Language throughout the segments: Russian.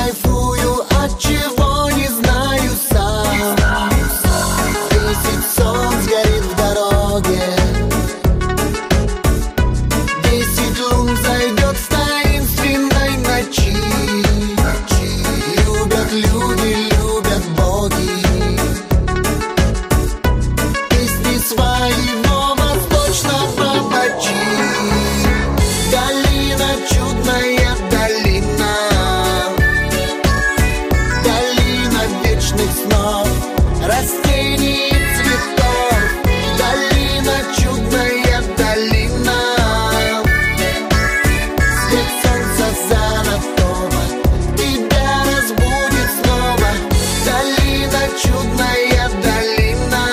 кайфую, от чего не знаю сам. 10 солнц горит в дороге, 10 лун зайдет в таинственной ночи. Любят люди, любят боги песни своего восточного бачи. Долина, чудная долина, долина вечных снов, растений и цветов. Долина, чудная долина, свет солнца золотого тебя разбудит снова. Долина, чудная долина,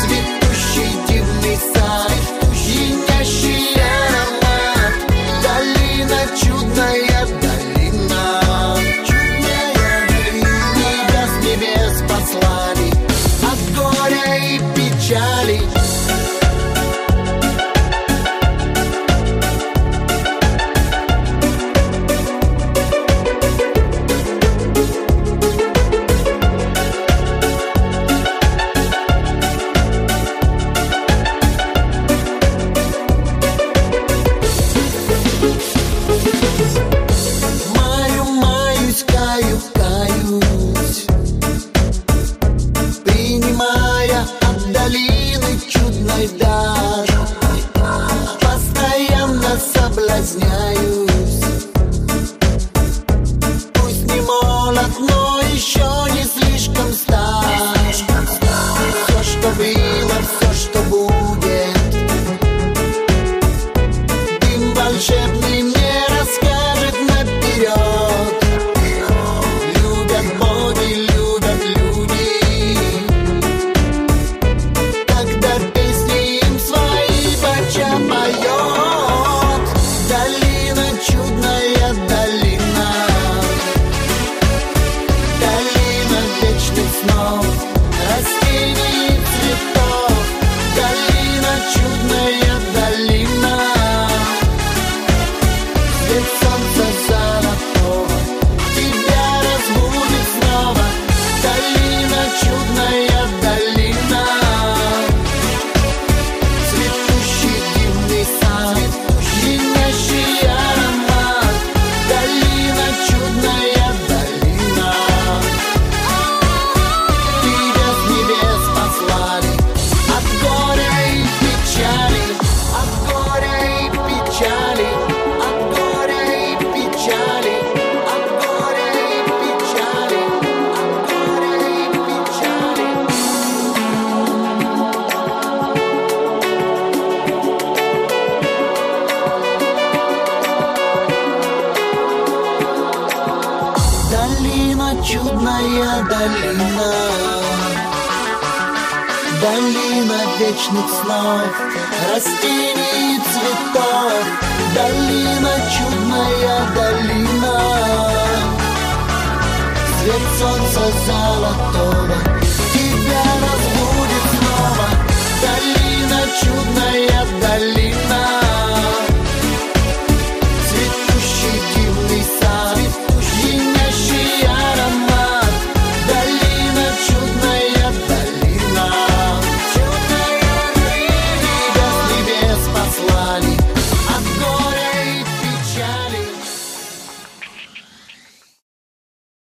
цветущий дивный сад, пьянящий аромат. Долина, чудная долина, чудная долина. Тебя с небес послали от горя и печали. Маюсь, каюсь, принимая от долины чудной дар. Постоянно соблазняюсь, пусть не молод, но еще не слишком стар. Все, что было, все, что будет, дым волшебный мне расскажет наперед. Любят боги, любят люди, когда песни им свои бача поет. Долина, чудная долина, долина вечных снов, растений и цветов. Долина, чудная долина, свет солнца золотого тебя разбудит снова. Долина, чудная долина, цветущий дивный сад, пьянящий аромат. Долина, чудная долина, тебя с небес послали от горя и печали, от горя и печали, от горя и печали, от горя и печали, от горя и печали. Долина, чудная долина, долина вечных снов, растений и цветов. Долина, чудная долина, свет солнца золотого тебя разбудит снова. Долина, чудная долина.